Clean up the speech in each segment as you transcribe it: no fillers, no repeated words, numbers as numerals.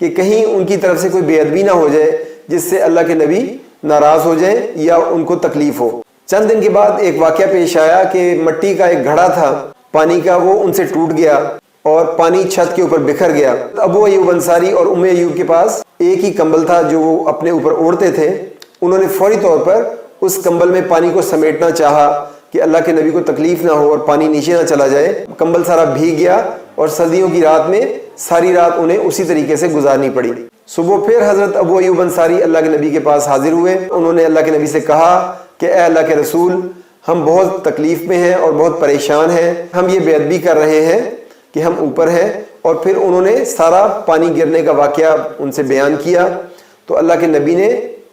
کہ کہیں ان کی طرف سے کوئی بے ادبی نہ ہو جائے جس سے اللہ کے نبی ناراض ہو جائیں یا ان کو تکلیف ہو۔ چند دن کے بعد ایک واقعہ پیش آیا کہ مٹی کا ایک گھڑا تھا پانی کا، وہ ان سے ٹوٹ گیا اور پانی چھت کے اوپر بکھر گیا۔ ابو ایوب انصاری اور ام ایوب کے پاس ایک ہی کمبل تھا جو وہ اپنے اوپر اوڑھتے تھے۔ انہوں نے فوری طور پر اس کمبل میں پانی کو سمیٹنا چاہا کہ اللہ کے نبی کو تکلیف نہ ہو اور پانی نیچے نہ چلا جائے۔ کمبل سارا بھیگ گیا اور سردیوں کی رات میں ساری رات انہیں اسی طریقے سے گزارنی پڑی۔ صبح پھر حضرت ابو ایوب انصاری اللہ کے نبی کے پاس حاضر ہوئے۔ انہوں نے اللہ کے نبی سے کہا کہ اے اللہ کے رسول، ہم بہت تکلیف میں ہیں اور بہت پریشان ہیں، ہم یہ بے ادبی کر رہے ہیں کہ ہم اوپر ہیں۔ اور پھر انہوں نے سارا پانی گرنے کا واقعہ ان سے بیان کیا تو اللہ کے نبی نے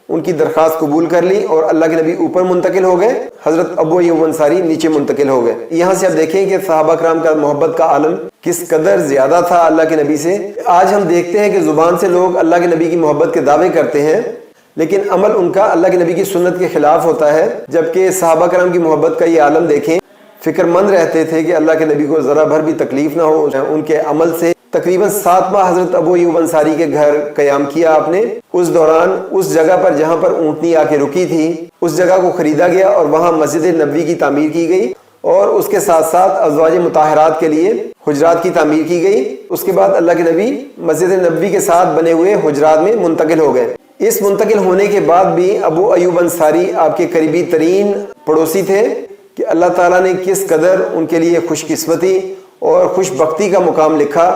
ان کی درخواست قبول کر لی اور اللہ کے نبی اوپر منتقل ہو گئے، حضرت ابو ایوب انصاری نیچے منتقل ہو گئے۔ یہاں سے آپ دیکھیں کہ صحابہ کرام کا محبت کا عالم کس قدر زیادہ تھا اللہ کے نبی سے۔ آج ہم دیکھتے ہیں کہ زبان سے لوگ اللہ کے نبی کی محبت کے دعوے کرتے ہیں لیکن عمل ان کا اللہ کے نبی کی سنت کے خلاف ہوتا ہے، جبکہ صحابہ کرام کی محبت کا یہ عالم دیکھیں، فکر مند رہتے تھے کہ اللہ کے نبی کو ذرا بھر بھی تکلیف نہ ہو۔ ان کے عمل سے تقریباً 7 ماہ حضرت ابو ایوب انصاری کے گھر قیام کیا آپ نے۔ اس دوران اس جگہ پر جہاں پر اونٹنی آ کے رکی تھی اس جگہ کو خریدا گیا اور وہاں مسجد نبوی کی تعمیر کی گئی اور اس کے ساتھ ساتھ ازواج مطہرات کے لیے حجرات کی تعمیر کی گئی۔ اس کے بعد اللہ کے نبی مسجد نبوی کے ساتھ بنے ہوئے حجرات میں منتقل ہو گئے۔ اس منتقل ہونے کے بعد بھی ابو ایوب انصاری آپ کے قریبی ترین پڑوسی تھے کہ اللہ تعالیٰ نے کس قدر ان کے لیے خوش قسمتی اور خوش بختی کا مقام لکھا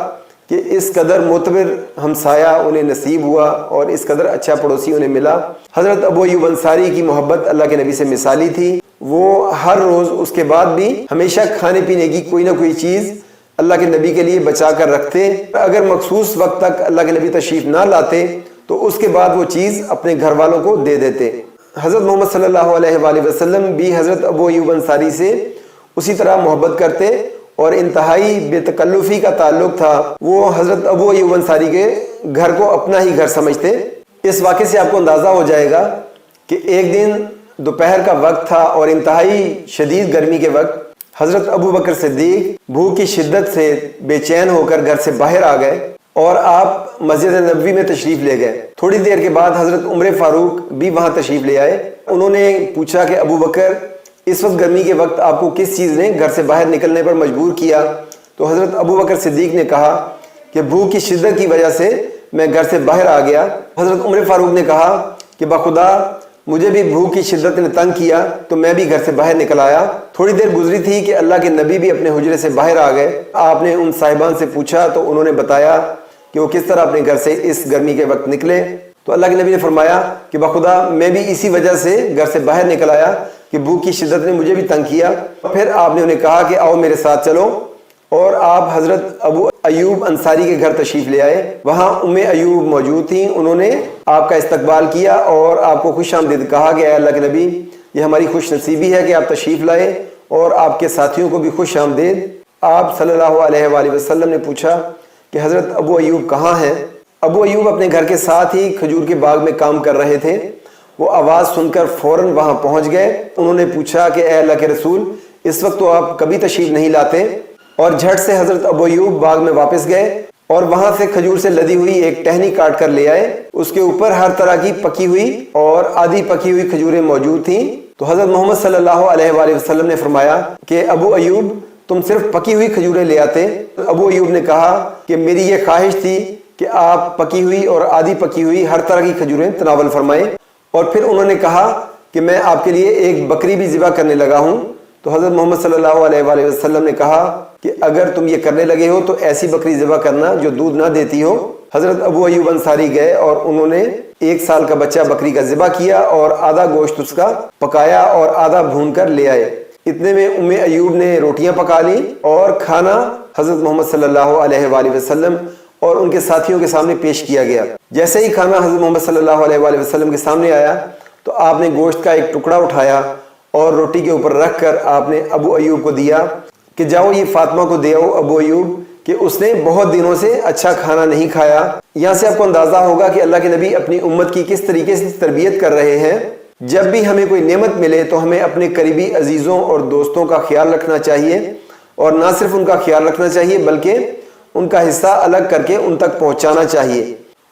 کہ اس قدر معتبر ہمسایہ انہیں نصیب ہوا اور اس قدر اچھا پڑوسی انہیں ملا۔ حضرت ابو ایوب انصاری کی محبت اللہ کے نبی سے مثالی تھی۔ وہ ہر روز اس کے بعد بھی ہمیشہ کھانے پینے کی کوئی نہ کوئی چیز اللہ کے نبی کے لیے بچا کر رکھتے۔ اگر مخصوص وقت تک اللہ کے نبی تشریف نہ لاتے تو اس کے بعد وہ چیز اپنے گھر والوں کو دے دیتے۔ حضرت محمد صلی اللہ علیہ وآلہ وسلم بھی حضرت ابو ایوب انصاری سے اسی طرح محبت کرتے اور انتہائی بے تکلفی کا تعلق تھا۔ وہ حضرت ابو ایوب انصاری کے گھر کو اپنا ہی گھر سمجھتے۔ اس واقعے سے آپ کو اندازہ ہو جائے گا کہ ایک دن دوپہر کا وقت تھا اور انتہائی شدید گرمی کے وقت حضرت ابو بکر صدیق بھوک کی شدت سے بے چین ہو کر گھر سے باہر آ گئے اور آپ مسجد نبوی میں تشریف لے گئے۔ تھوڑی دیر کے بعد حضرت عمر فاروق بھی وہاں تشریف لے آئے۔ انہوں نے پوچھا کہ ابو بکر، اس وقت گرمی کے وقت آپ کو کس چیز نے گھر سے باہر نکلنے پر مجبور کیا؟ تو حضرت ابو بکر صدیق نے کہا کہ بھوک کی شدت کی وجہ سے میں گھر سے باہر آ گیا۔ حضرت عمر فاروق نے کہا کہ بخدا مجھے بھی بھوک کی شدت نے تنگ کیا تو میں بھی گھر سے باہر نکل آیا۔ تھوڑی دیر گزری تھی کہ اللہ کے نبی بھی اپنے حجرے سے باہر آ گئے۔ آپ نے ان صاحبان سے پوچھا تو انہوں نے بتایا کہ وہ کس طرح اپنے گھر سے اس گرمی کے وقت نکلے۔ تو اللہ کے نبی نے فرمایا کہ بخدا میں بھی اسی وجہ سے گھر سے باہر نکل آیا کہ بھوک کی شدت نے مجھے بھی تنگ کیا۔ پھر آپ نے انہیں کہا کہ آؤ میرے ساتھ چلو، اور آپ حضرت ابو ایوب انصاری کے گھر تشریف لے آئے۔ وہاں ام ایوب موجود تھیں۔ انہوں نے آپ کا استقبال کیا اور آپ کو خوش آمدید کہا کہ اے اللہ کے نبی، یہ ہماری خوش نصیبی ہے کہ آپ تشریف لائے اور آپ کے ساتھیوں کو بھی خوش آمدید۔ آپ صلی اللہ علیہ وآلہ وسلم نے پوچھا کہ حضرت ابو ایوب کہاں ہیں؟ ابو ایوب اپنے گھر کے ساتھ ہی کھجور کے باغ میں کام کر رہے تھے۔ وہ آواز سن کر فوراً وہاں پہنچ گئے۔ انہوں نے پوچھا کہ اے اللہ کے رسول، اس وقت تو آپ کبھی تشریف نہیں لاتے، اور جھٹ سے حضرت ابو ایوب باغ میں واپس گئے اور وہاں سے کھجور سے لدی ہوئی ایک ٹہنی کاٹ کر لے آئے۔ اس کے اوپر ہر طرح کی پکی ہوئی اور آدھی پکی ہوئی کھجوریں موجود تھیں۔ تو حضرت محمد صلی اللہ علیہ وآلہ وسلم نے فرمایا کہ ابو ایوب تم صرف پکی ہوئی کھجوریں لے آتے۔ ابو ایوب نے کہا کہ میری یہ خواہش تھی کہ آپ پکی ہوئی اور آدھی پکی ہوئی ہر طرح کی کھجوریں تناول فرمائیں۔ اور پھر انہوں نے کہا کہ میں آپ کے لیے ایک بکری بھی ذبح کرنے لگا ہوں۔ تو حضرت محمد صلی اللہ علیہ وآلہ وسلم نے کہا کہ اگر تم یہ کرنے لگے ہو تو ایسی بکری ذبح کرنا جو دودھ نہ دیتی ہو۔ حضرت ابو ایوب انصاری گئے اور انہوں نے 1 سال کا بچہ بکری کا ذبح کیا اور آدھا گوشت اس کا پکایا اور آدھا بھون کر لے آئے۔ اتنے میں ام ایوب نے روٹیاں پکا لی اور کھانا حضرت محمد صلی اللہ علیہ وآلہ وسلم اور ان کے ساتھیوں کے سامنے پیش کیا گیا۔ جیسے ہی کھانا حضرت محمد صلی اللہ علیہ وآلہ وسلم کے سامنے آیا تو آپ نے گوشت کا ایک ٹکڑا اٹھایا اور روٹی کے اوپر رکھ کر آپ نے ابو ایوب کو دیا کہ جاؤ یہ فاطمہ کو دے آؤ ابو ایوب، کہ اس نے بہت دنوں سے اچھا کھانا نہیں کھایا۔ یہاں سے آپ کو اندازہ ہوگا کہ اللہ کے نبی اپنی امت کی کس طریقے سے تربیت کر رہے ہیں۔ جب بھی ہمیں کوئی نعمت ملے تو ہمیں اپنے قریبی عزیزوں اور دوستوں کا خیال رکھنا چاہیے، اور نہ صرف ان کا خیال رکھنا چاہیے بلکہ ان کا حصہ الگ کر کے ان تک پہنچانا چاہیے۔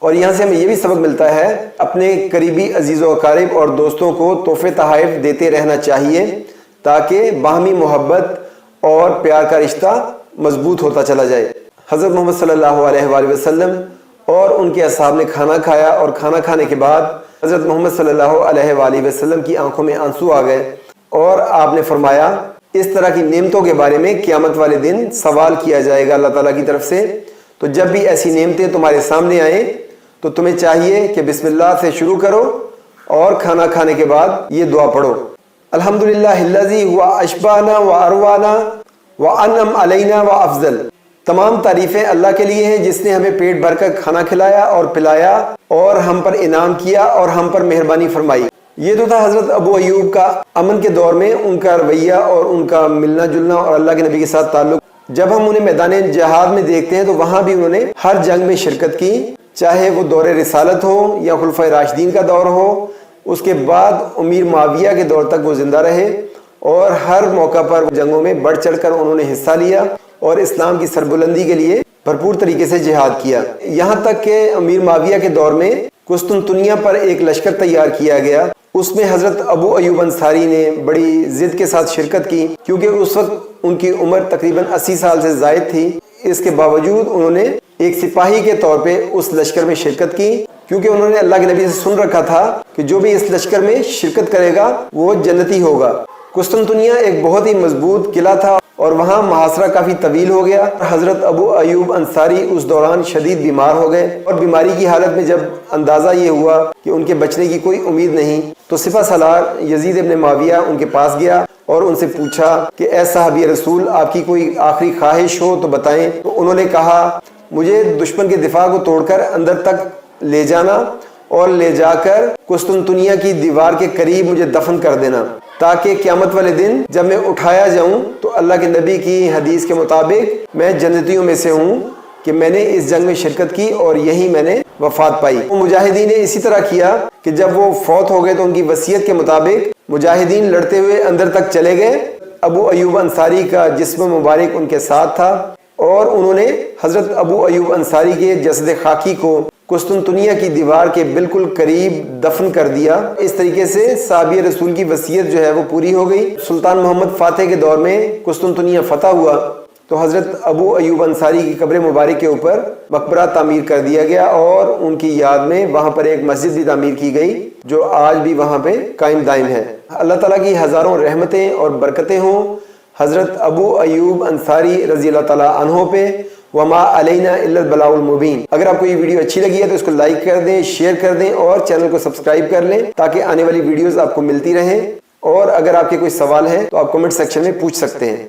اور یہاں سے ہمیں یہ بھی سبق ملتا ہے اپنے قریبی عزیز و اقارب اور دوستوں کو تحفے تحائف دیتے رہنا چاہیے تاکہ باہمی محبت اور پیار کا رشتہ مضبوط ہوتا چلا جائے۔ حضرت محمد صلی اللہ علیہ وآلہ وسلم اور ان کے اصحاب نے کھانا کھایا اور کھانا کھانے کے بعد حضرت محمد صلی اللہ علیہ وآلہ وسلم کی آنکھوں میں آنسو آ گئے اور آپ نے فرمایا اس طرح کی نعمتوں کے بارے میں قیامت والے دن سوال کیا جائے گا اللہ تعالیٰ کی طرف سے۔ تو جب بھی ایسی نعمتیں تمہارے سامنے آئیں تو تمہیں چاہیے کہ بسم اللہ سے شروع کرو اور کھانا کھانے کے بعد یہ دعا پڑھو، الحمدللہ الذی ہوا اشبانا و اروانا و انعم علینا و افضل۔ تمام تعریفیں اللہ کے لیے ہیں جس نے ہمیں پیٹ بھر کر کھانا کھلایا اور پلایا اور ہم پر انعام کیا اور ہم پر مہربانی فرمائی۔ یہ تو تھا حضرت ابو ایوب کا امن کے دور میں ان کا رویہ اور ان کا ملنا جلنا اور اللہ کے نبی کے ساتھ تعلق۔ جب ہم انہیں میدان جہاد میں دیکھتے ہیں تو وہاں بھی انہوں نے ہر جنگ میں شرکت کی، چاہے وہ دور رسالت ہو یا خلفائے راشدین کا دور ہو، اس کے بعد امیر معاویہ کے دور تک وہ زندہ رہے اور ہر موقع پر جنگوں میں بڑھ چڑھ کر انہوں نے حصہ لیا اور اسلام کی سربلندی کے لیے بھرپور طریقے سے جہاد کیا۔ یہاں تک کہ امیر معاویہ کے دور میں قسطنطنیہ پر ایک لشکر تیار کیا گیا، اس میں حضرت ابو ایوب انصاری نے بڑی ضد کے ساتھ شرکت کی کیونکہ اس وقت ان کی عمر تقریباً 80 سال سے زائد تھی۔ اس کے باوجود انہوں نے ایک سپاہی کے طور پہ اس لشکر میں شرکت کی کیونکہ انہوں نے اللہ کے نبی سے سن رکھا تھا کہ جو بھی اس لشکر میں شرکت کرے گا وہ جنتی ہوگا۔ قسطنطنیہ ایک بہت ہی مضبوط قلعہ تھا اور وہاں محاصرہ کافی طویل ہو گیا۔ حضرت ابو ایوب انصاری اس دوران شدید بیمار ہو گئے اور بیماری کی حالت میں جب اندازہ یہ ہوا کہ ان کے بچنے کی کوئی امید نہیں تو سپہ سالار یزید ابن معاویہ ان کے پاس گیا اور ان سے پوچھا کہ اے صحابی رسول آپ کی کوئی آخری خواہش ہو تو بتائیں۔ تو انہوں نے کہا مجھے دشمن کے دفاع کو توڑ کر اندر تک لے جانا اور لے جا کر قسطنطنیہ کی دیوار کے قریب مجھے دفن کر دینا تاکہ قیامت والے دن جب میں اٹھایا جاؤں تو اللہ کے نبی کی حدیث کے مطابق میں جنتیوں میں سے ہوں کہ میں نے اس جنگ میں شرکت کی اور یہی میں نے وفات پائی۔ مجاہدین نے اسی طرح کیا کہ جب وہ فوت ہو گئے تو ان کی وصیت کے مطابق مجاہدین لڑتے ہوئے اندر تک چلے گئے۔ ابو ایوب انصاری کا جسم مبارک ان کے ساتھ تھا اور انہوں نے حضرت ابو ایوب انصاری کے جسد خاکی کو قسطنطنیہ کی دیوار کے بالکل قریب دفن کر دیا۔ اس طریقے سے صحابی رسول کی وصیت جو ہے وہ پوری ہو گئی۔ سلطان محمد فاتح کے دور میں قسطنطنیہ فتح ہوا تو حضرت ابو ایوب انصاری کی قبر مبارک کے اوپر مقبرہ تعمیر کر دیا گیا اور ان کی یاد میں وہاں پر ایک مسجد بھی تعمیر کی گئی جو آج بھی وہاں پہ قائم دائم ہے۔ اللہ تعالیٰ کی ہزاروں رحمتیں اور برکتیں ہوں حضرت ابو ایوب انصاری رضی اللہ تعالیٰ عنہ پہ۔ وما علینا الا البلاغ المبین۔ اگر آپ کو یہ ویڈیو اچھی لگی ہے تو اس کو لائک کر دیں، شیئر کر دیں اور چینل کو سبسکرائب کر لیں تاکہ آنے والی ویڈیوز آپ کو ملتی رہیں، اور اگر آپ کے کوئی سوال ہے تو آپ کمنٹ سیکشن میں پوچھ سکتے ہیں۔